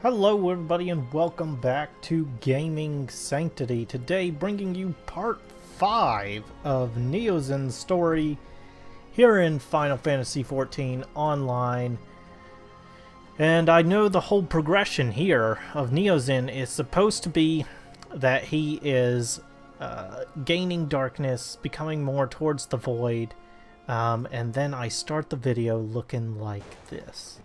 Hello everybody and welcome back to Gaming Sanctity. Today bringing you part 5 of Nio Zen's story here in Final Fantasy XIV Online. And I know the whole progression here of Nio Zen is supposed to be that he is gaining darkness, becoming more towards the void, and then I start the video looking like this.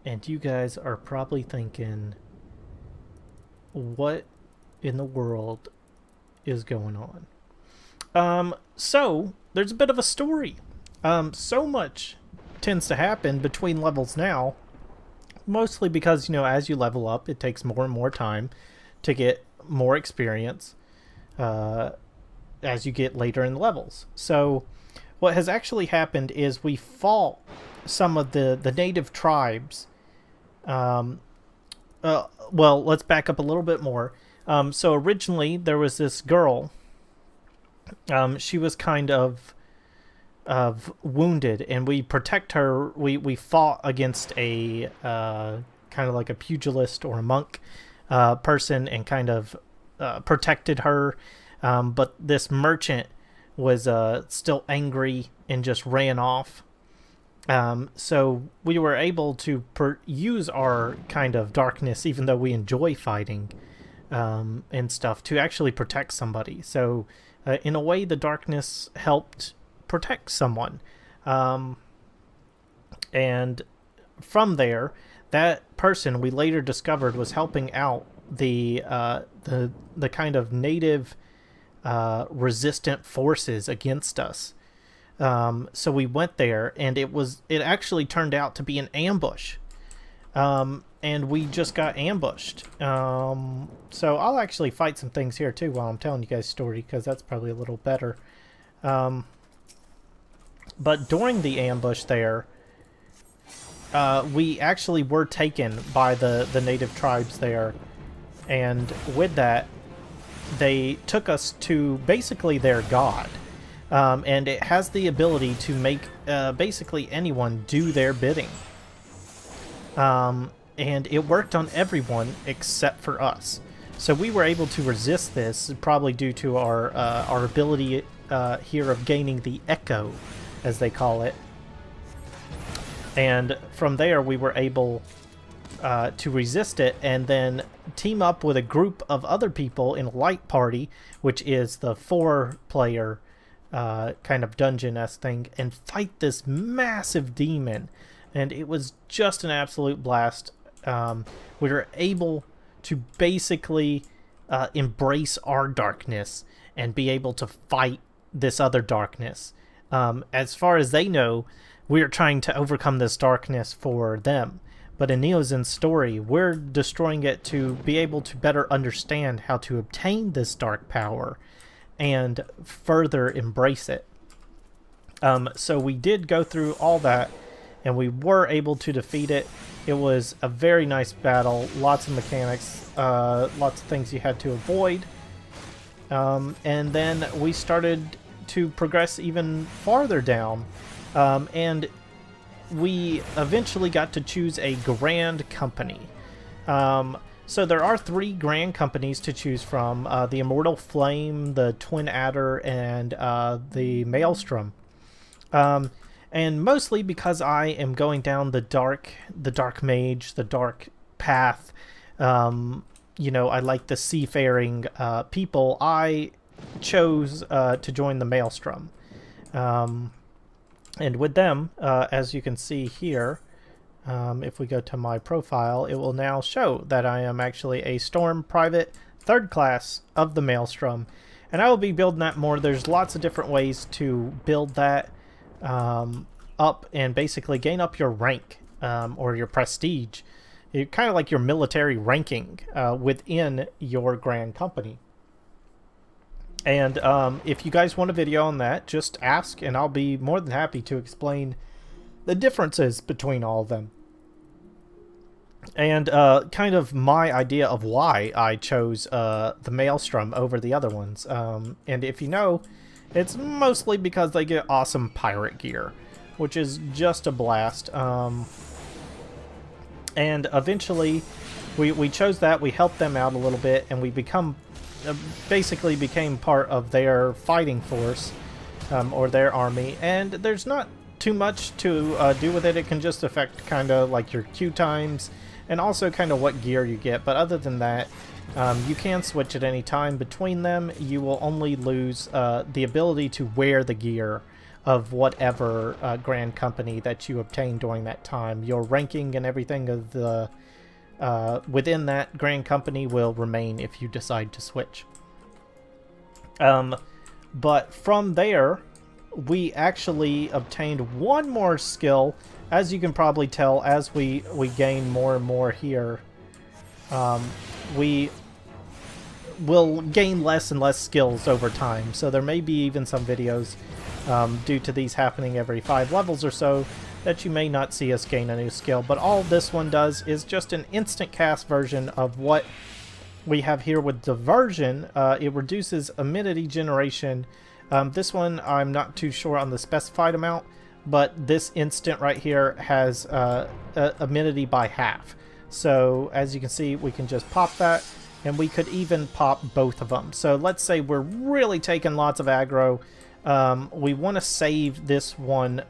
And you guys are probably thinking, what in the world is going on? So, there's a bit of a story. So much tends to happen between levels now, mostly because, as you level up, it takes more and more time to get more experience as you get later in the levels. So, what has actually happened is we fought some of the native tribes. Well, let's back up a little bit more. So originally there was this girl. She was kind of wounded, and we protect her. We fought against a kind of like a pugilist or a monk person, and kind of protected her. But this merchant was still angry and just ran off. So we were able to use our kind of darkness, even though we enjoy fighting and stuff, to actually protect somebody. So in a way, the darkness helped protect someone. And from there, that person we later discovered was helping out the kind of native resistant forces against us. So we went there, and it actually turned out to be an ambush. And we just got ambushed. So I'll actually fight some things here too while I'm telling you guys the story, because that's probably a little better. But during the ambush there, we actually were taken by the native tribes there. And with that, they took us to basically their god. And it has the ability to make basically anyone do their bidding. And it worked on everyone except for us. So we were able to resist this, probably due to our ability here of gaining the echo, as they call it. And from there we were able to resist it, and then team up with a group of other people in a light party, which is the 4-player kind of dungeon-esque thing, and fight this massive demon. And it was just an absolute blast. We were able to basically embrace our darkness and be able to fight this other darkness. As far as they know, we are trying to overcome this darkness for them. But in Nio Zen's story, we're destroying it to be able to better understand how to obtain this dark power and further embrace it. So we did go through all that, and we were able to defeat it. It was a very nice battle, lots of mechanics, lots of things you had to avoid. And then we started to progress even farther down, and we eventually got to choose a grand company. So there are 3 grand companies to choose from: the Immortal Flame, the Twin Adder, and the Maelstrom. And mostly because I am going down the dark mage, the dark path. I like the seafaring people. I chose to join the Maelstrom. And with them, as you can see here, if we go to my profile, it will now show that I am actually a Storm Private 3rd class of the Maelstrom. And I will be building that more. There's lots of different ways to build that up and basically gain up your rank or your prestige. It's kind of like your military ranking within your grand company. And if you guys want a video on that, just ask, and I'll be more than happy to explain the differences between all of them. And kind of my idea of why I chose the Maelstrom over the other ones. And if you know, it's mostly because they get awesome pirate gear, which is just a blast. And eventually we chose that. We helped them out a little bit, and we basically became part of their fighting force, or their army. And there's not too much to do with it. It can just affect kind of like your queue times and also kind of what gear you get. But other than that, you can switch at any time between them. You will only lose the ability to wear the gear of whatever Grand Company that you obtain during that time. Your ranking and everything of the within that Grand Company will remain if you decide to switch. But from there, we actually obtained one more skill. As you can probably tell, as we gain more and more here, we will gain less and less skills over time. So there may be even some videos due to these happening every 5 levels or so that you may not see us gain a new skill. But all this one does is just an instant cast version of what we have here with Diversion. It reduces immunity generation. This one I'm not too sure on the specified amount, but this instant right here has immunity by half. So as you can see, we can just pop that, and we could even pop both of them. So let's say we're really taking lots of aggro. We want to save this one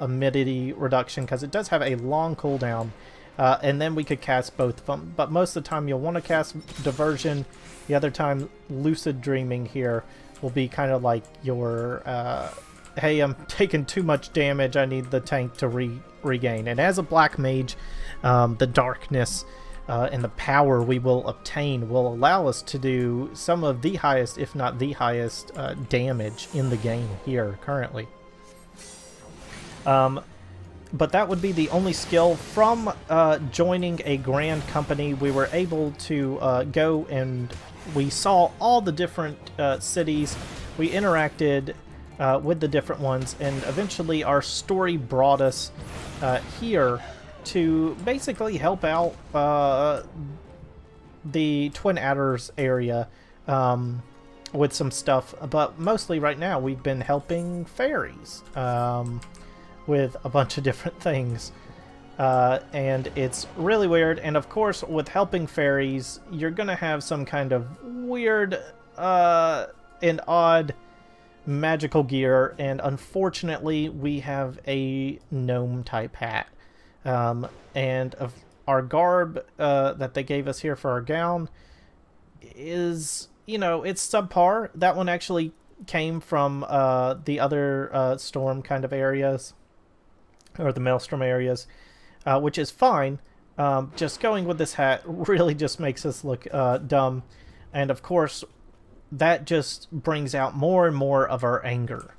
immunity reduction because it does have a long cooldown, and then we could cast both of them. But most of the time you'll want to cast Diversion. The other time, Lucid Dreaming here will be kind of like your, hey, I'm taking too much damage, I need the tank to regain. And as a black mage, the darkness and the power we will obtain will allow us to do some of the highest, if not the highest, damage in the game here currently. But that would be the only skill. From joining a Grand Company, we were able to go and we saw all the different cities. We interacted with the different ones, and eventually our story brought us here to basically help out the Twin Adders area with some stuff. But mostly right now we've been helping fairies with a bunch of different things. And it's really weird. And of course, with helping fairies, you're gonna have some kind of weird and odd magical gear. And unfortunately, we have a gnome type hat. And of our garb that they gave us here for our gown is, you know, it's subpar. That one actually came from the other storm kind of areas, or the maelstrom areas. Which is fine. Just going with this hat really just makes us look dumb. And of course, that just brings out more and more of our anger.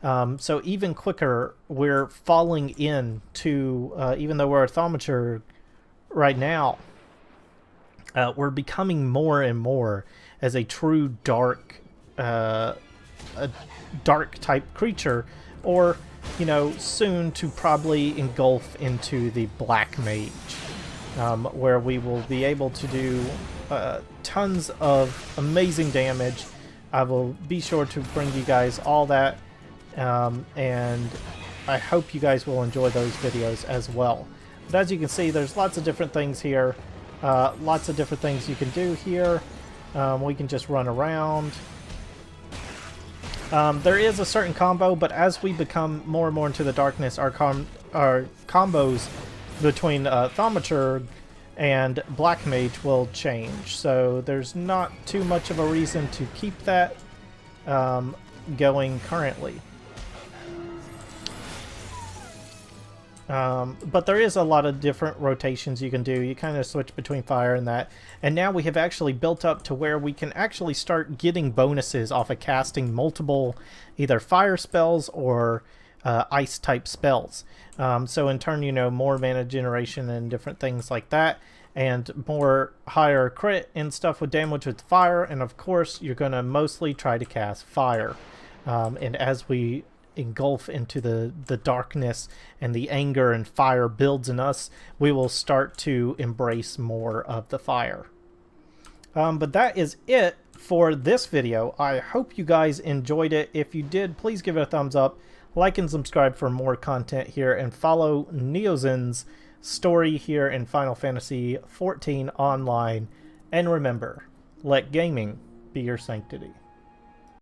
So even quicker, we're falling into, even though we're a thaumaturge right now, we're becoming more and more as a true dark, a dark type creature, or, you know, soon to probably engulf into the Black Mage, where we will be able to do tons of amazing damage. I will be sure to bring you guys all that, and I hope you guys will enjoy those videos as well. But as you can see, there's lots of different things here, lots of different things you can do here. We can just run around. There is a certain combo, but as we become more and more into the darkness, our combos between Thaumaturge and Black Mage will change. So there's not too much of a reason to keep that going currently. But there is a lot of different rotations you can do. You kind of switch between fire and that. And now we have actually built up to where we can actually start getting bonuses off of casting multiple either fire spells or ice type spells. So in turn, you know, more mana generation and different things like that, and more higher crit and stuff with damage with fire. And of course, you're going to mostly try to cast fire. And as we engulf into the darkness and the anger and fire builds in us, we will start to embrace more of the fire. But that is it for this video. I hope you guys enjoyed it. If you did, please give it a thumbs up, like and subscribe for more content here, and follow Nio Zen's story here in Final Fantasy XIV Online. And remember, let gaming be your sanctity.